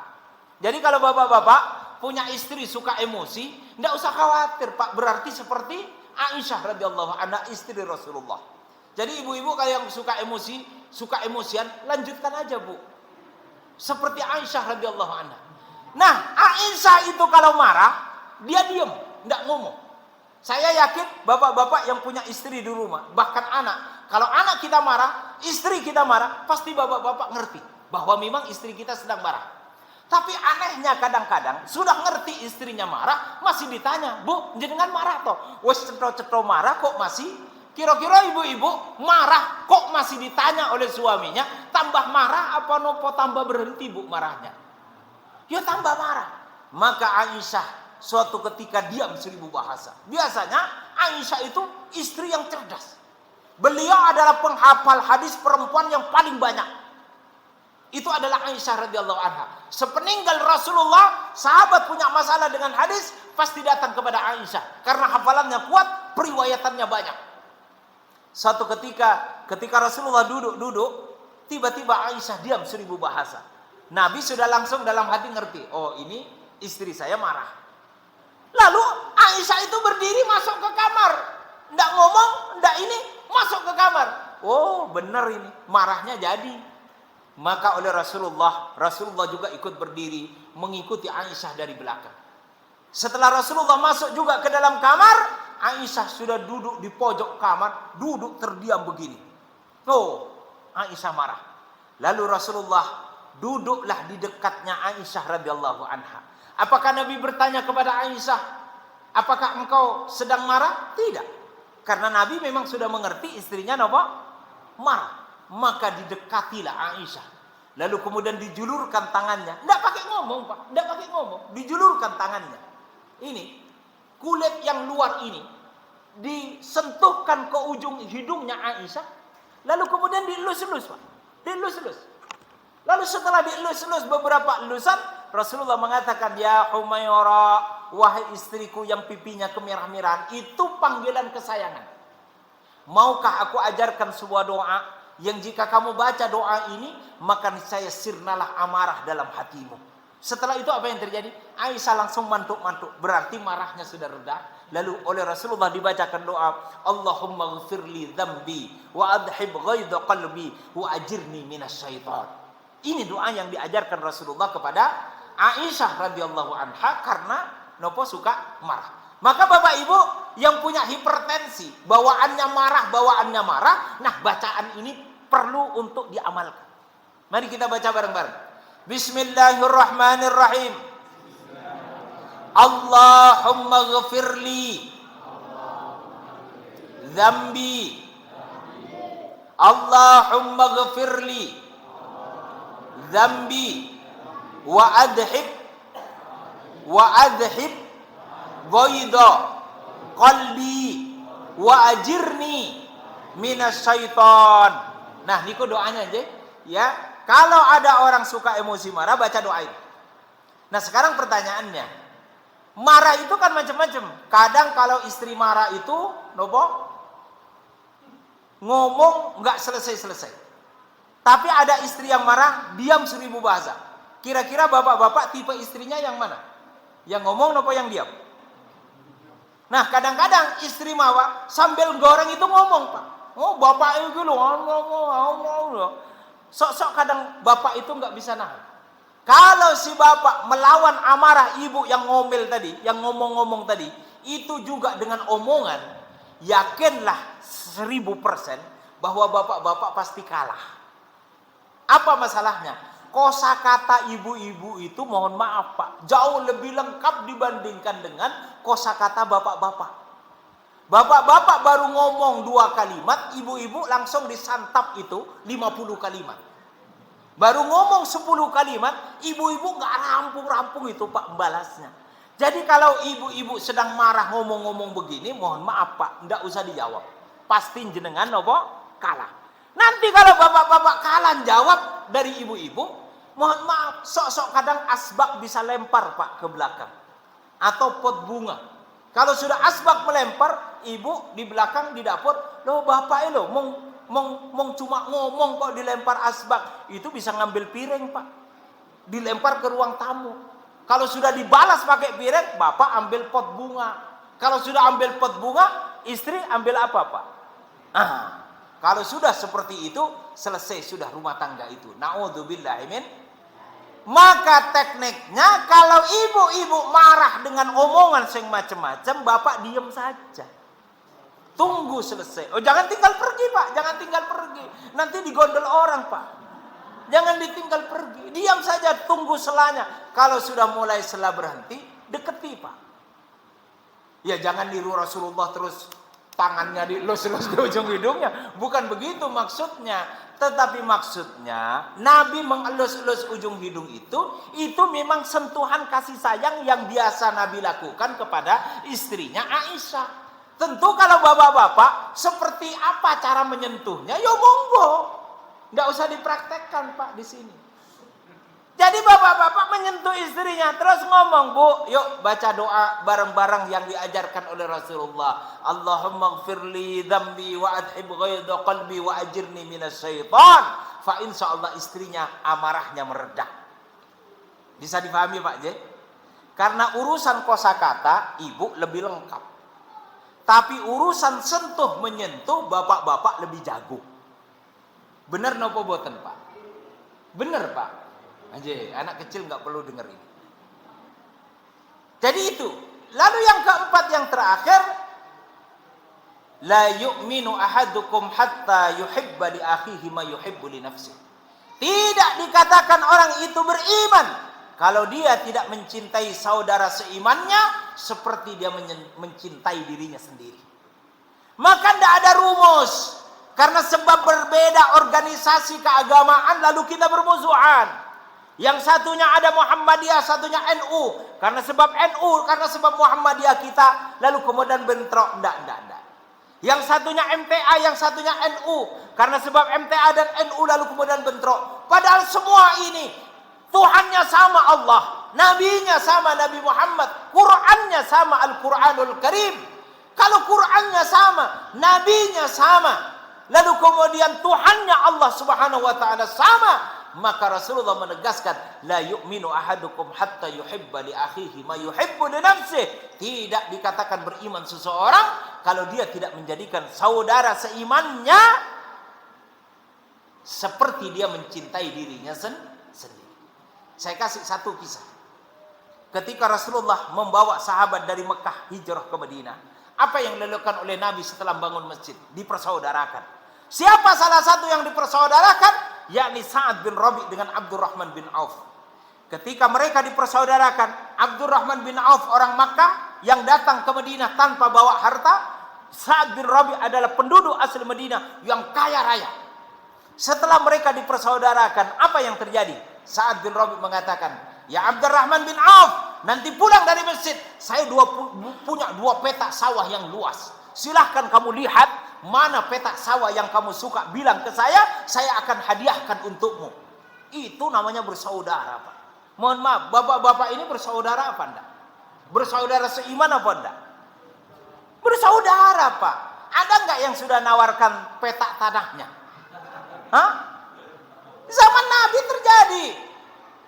Jadi kalau bapak-bapak punya istri suka emosi, tidak usah khawatir Pak, berarti seperti Aisyah radhiyallahu anha, istri Rasulullah. Jadi ibu-ibu kalau yang suka emosi, suka emosian, lanjutkan aja Bu, seperti Aisyah radhiyallahu anha. Nah, Aisyah itu kalau marah, dia diam, tidak ngomong. Saya yakin bapak-bapak yang punya istri di rumah, bahkan anak, kalau anak kita marah, istri kita marah, pasti bapak-bapak ngerti bahwa memang istri kita sedang marah. Tapi anehnya kadang-kadang sudah ngerti istrinya marah, masih ditanya, "Bu, jenengan marah toh?" Wes cetro-cetro marah kok masih? Kira-kira ibu-ibu marah kok masih ditanya oleh suaminya, tambah marah apa nopo tambah berhenti Bu marahnya? Ya tambah marah. Maka Aisyah suatu ketika diam 1000 bahasa. Biasanya Aisyah itu istri yang cerdas. Beliau adalah penghafal hadis perempuan yang paling banyak. Itu adalah Aisyah radhiyallahu anha. Sepeninggal Rasulullah, sahabat punya masalah dengan hadis, pasti datang kepada Aisyah. Karena hafalannya kuat, periwayatannya banyak. Satu ketika Rasulullah duduk, tiba-tiba Aisyah diam 1000 bahasa. Nabi sudah langsung dalam hati ngerti, oh ini istri saya marah. Lalu Aisyah itu berdiri masuk ke kamar. Nggak ngomong, nggak ini, masuk ke kamar. Oh benar ini, marahnya jadi. Maka oleh Rasulullah juga ikut berdiri mengikuti Aisyah dari belakang. Setelah Rasulullah masuk juga ke dalam kamar, Aisyah sudah duduk di pojok kamar, duduk terdiam begini. Oh, Aisyah marah. Lalu Rasulullah duduklah di dekatnya Aisyah radhiyallahu anha. Apakah Nabi bertanya kepada Aisyah, "Apakah engkau sedang marah?" Tidak. Karena Nabi memang sudah mengerti istrinya apa? Marah. Maka didekatilah Aisyah. Lalu kemudian dijulurkan tangannya. Tidak pakai ngomong Pak. Tidak pakai ngomong. Dijulurkan tangannya. Ini. Kulit yang luar ini. Disentuhkan ke ujung hidungnya Aisyah. Lalu kemudian dielus-elus Pak. Dielus-elus. Lalu setelah dielus-elus beberapa elusan. Rasulullah mengatakan, "Ya Humairah, wahai istriku yang pipinya kemerah-merahan." Itu panggilan kesayangan. Maukah aku ajarkan sebuah doa yang jika kamu baca doa ini, maka niscaya sirnalah amarah dalam hatimu. Setelah itu apa yang terjadi? Aisyah langsung mantuk-mantuk. Berarti marahnya sudah reda. Lalu oleh Rasulullah dibacakan doa, Allahumma ghfirli dzambi wa adhib ghaidha qalbi wa ajirni minasyaitan. Ini doa yang diajarkan Rasulullah kepada Aisyah radhiyallahu anha karena nopo suka marah. Maka Bapak Ibu yang punya hipertensi, bawaannya marah, nah bacaan ini perlu untuk diamalkan. Mari kita baca bareng-bareng. Bismillahirrahmanirrahim. Allahumma ghafirli dzambi. Allahumma ghafirli dzambi wa adhib ghaidha qalbi wa ajirni minasyaiton. Nah, niku doanya aja ya. Kalau ada orang suka emosi marah, baca doa itu. Nah, sekarang pertanyaannya, marah itu kan macam-macam. Kadang kalau istri marah itu, nopo, ngomong nggak selesai-selesai. Tapi ada istri yang marah, diam 1000 bahasa. Kira-kira bapak-bapak tipe istrinya yang mana? Yang ngomong nopo yang diam? Nah, kadang-kadang istri marah sambil goreng itu ngomong, Pak. Oh, bapak itu ngomong. Sok-sok kadang bapak itu nggak bisa nahan. Kalau si bapak melawan amarah ibu yang ngomel tadi, yang ngomong-ngomong tadi, itu juga dengan omongan, yakinlah 1000% bahwa bapak-bapak pasti kalah. Apa masalahnya? Kosakata ibu-ibu itu mohon maaf Pak, jauh lebih lengkap dibandingkan dengan kosakata bapak-bapak. Bapak-bapak baru ngomong 2 kalimat, ibu-ibu langsung disantap itu 50 kalimat. Baru ngomong 10 kalimat, ibu-ibu nggak rampung-rampung itu Pak balasnya. Jadi kalau ibu-ibu sedang marah ngomong-ngomong begini, mohon maaf Pak, nggak usah dijawab. Pasti jenengan nopo kalah. Nanti kalau bapak-bapak kalah jawab dari ibu-ibu, mohon maaf, sok-sok kadang asbak bisa lempar Pak ke belakang. Atau pot bunga. Kalau sudah asbak melempar, ibu di belakang di dapur, loh bapak lo mong cuma ngomong kok dilempar asbak, itu bisa ngambil piring Pak, dilempar ke ruang tamu. Kalau sudah dibalas pakai piring, bapak ambil pot bunga. Kalau sudah ambil pot bunga, istri ambil apa Pak? Kalau sudah seperti itu, selesai sudah rumah tangga itu. Na'udzubillahi min. Maka tekniknya kalau ibu-ibu marah dengan omongan sing macam-macam, bapak diam saja. Tunggu selesai. Oh, jangan tinggal pergi Pak, jangan tinggal pergi. Nanti digondol orang Pak. Jangan ditinggal pergi. Diam saja, tunggu selanya. Kalau sudah mulai sela berhenti, deketi Pak. Ya jangan niru Rasulullah terus tangannya dilus-lus di ujung hidungnya. Bukan begitu maksudnya. Tetapi maksudnya Nabi mengelus-elus ujung hidung itu memang sentuhan kasih sayang yang biasa Nabi lakukan kepada istrinya Aisyah. Tentu kalau bapak-bapak seperti apa cara menyentuhnya, ya monggo, nggak usah dipraktekkan Pak di sini. Jadi bapak-bapak menyentuh istrinya terus ngomong, Bu, yuk baca doa bareng-bareng yang diajarkan oleh Rasulullah. Allahumma ghfirli dzambi wa adhib ghaidha qalbi wa ajirni minasyaitan. Fa insyaallah istrinya amarahnya mereda. Bisa dipahami Pak J? Karena urusan kosakata ibu lebih lengkap. Tapi urusan sentuh menyentuh bapak-bapak lebih jago. Bener napa boten Pak? Bener Pak. Anjir, anak kecil nggak perlu dengar ini. Jadi itu. Lalu yang keempat, yang terakhir, la yu'minu ahadukum hatta yuhibba li akhihi ma yuhibbu li nafsihi. Tidak dikatakan orang itu beriman kalau dia tidak mencintai saudara seimannya seperti dia mencintai dirinya sendiri. Maka tidak ada rumus. Karena sebab berbeda organisasi keagamaan lalu kita bermusuhan. Yang satunya ada Muhammadiyah, satunya NU. Karena sebab NU, karena sebab Muhammadiyah kita, lalu kemudian bentrok. Enggak. Yang satunya MTA, yang satunya NU. Karena sebab MTA dan NU lalu kemudian bentrok. Padahal semua ini, Tuhannya sama Allah. Nabinya sama Nabi Muhammad. Qurannya sama Al-Quranul Karim. Kalau Qurannya sama, Nabinya sama. Lalu kemudian Tuhannya Allah Subhanahu wa ta'ala sama. maka Rasulullah menegaskan, la yu'minu ahadukum hatta yuhibba li akhihi ma yuhibbu li nafsihi. Tidak dikatakan beriman seseorang kalau dia tidak menjadikan saudara seimannya seperti dia mencintai dirinya sendiri. Saya kasih satu kisah. Ketika Rasulullah membawa sahabat dari Mekah hijrah ke Madinah, apa yang dilakukan oleh Nabi setelah bangun masjid? Dipersaudarakan. Siapa salah satu yang dipersaudarakan? Yakni Sa'ad bin Rabi dengan Abdurrahman bin Auf. Ketika mereka dipersaudarakan, Abdurrahman bin Auf orang Makkah yang datang ke Madinah tanpa bawa harta. Sa'ad bin Rabi adalah penduduk asli Madinah yang kaya raya. Setelah mereka dipersaudarakan, apa yang terjadi? Sa'ad bin Rabi mengatakan, ya Abdurrahman bin Auf, nanti pulang dari masjid, saya punya 2 petak sawah yang luas. Silahkan kamu lihat mana petak sawah yang kamu suka, bilang ke saya akan hadiahkan untukmu. Itu namanya bersaudara, Pak. Mohon maaf, bapak-bapak ini bersaudara apa enggak? Bersaudara seiman apa enggak? Bersaudara, Pak. Ada enggak yang sudah nawarkan petak tanahnya? Hah? Zaman Nabi terjadi.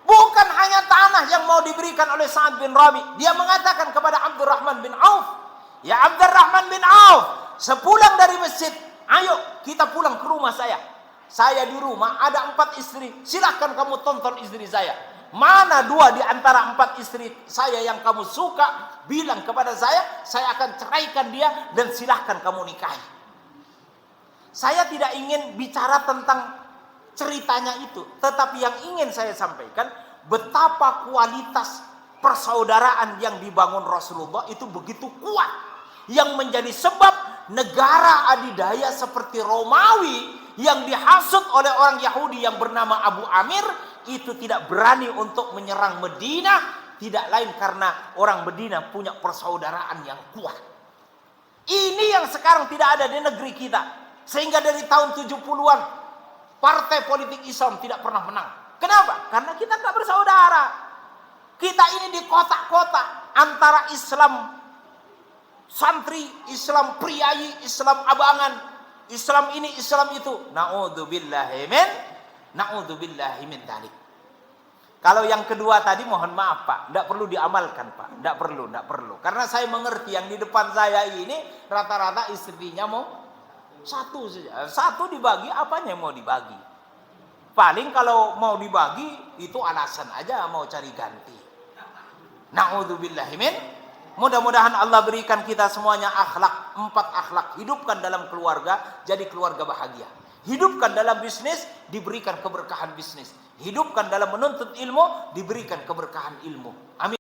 Bukan hanya tanah yang mau diberikan oleh Sa'ad bin Rabi. Dia mengatakan kepada Abdurrahman bin Auf, ya Abdurrahman bin Auf, sepulang dari masjid, ayo kita pulang ke rumah saya. Saya di rumah ada 4 istri. Silahkan kamu tonton istri saya. Mana 2 di antara 4 istri saya yang kamu suka, bilang kepada saya akan ceraikan dia dan silahkan kamu nikahi. Saya tidak ingin bicara tentang ceritanya itu, tetapi yang ingin saya sampaikan betapa kualitas persaudaraan yang dibangun Rasulullah itu begitu kuat, yang menjadi sebab negara adidaya seperti Romawi yang dihasut oleh orang Yahudi yang bernama Abu Amir itu tidak berani untuk menyerang Madinah, tidak lain karena orang Madinah punya persaudaraan yang kuat. Ini yang sekarang tidak ada di negeri kita, sehingga dari tahun 70-an partai politik Islam tidak pernah menang. Kenapa? Karena kita nggak bersaudara. Kita ini di kotak-kotak antara Islam santri, Islam priayi, Islam abangan, Islam ini, Islam itu. Na'udzubillahi min dzalik. Kalau yang kedua tadi mohon maaf Pak, tidak perlu diamalkan Pak, tidak perlu. Karena saya mengerti yang di depan saya ini rata-rata istrinya mau satu saja. Satu dibagi, apanya mau dibagi? Paling kalau mau dibagi itu alasan aja mau cari ganti. Na'udzubillahi min. Mudah-mudahan Allah berikan kita semuanya akhlak, 4 akhlak. Hidupkan dalam keluarga, jadi keluarga bahagia. Hidupkan dalam bisnis, diberikan keberkahan bisnis. Hidupkan dalam menuntut ilmu, diberikan keberkahan ilmu. Amin.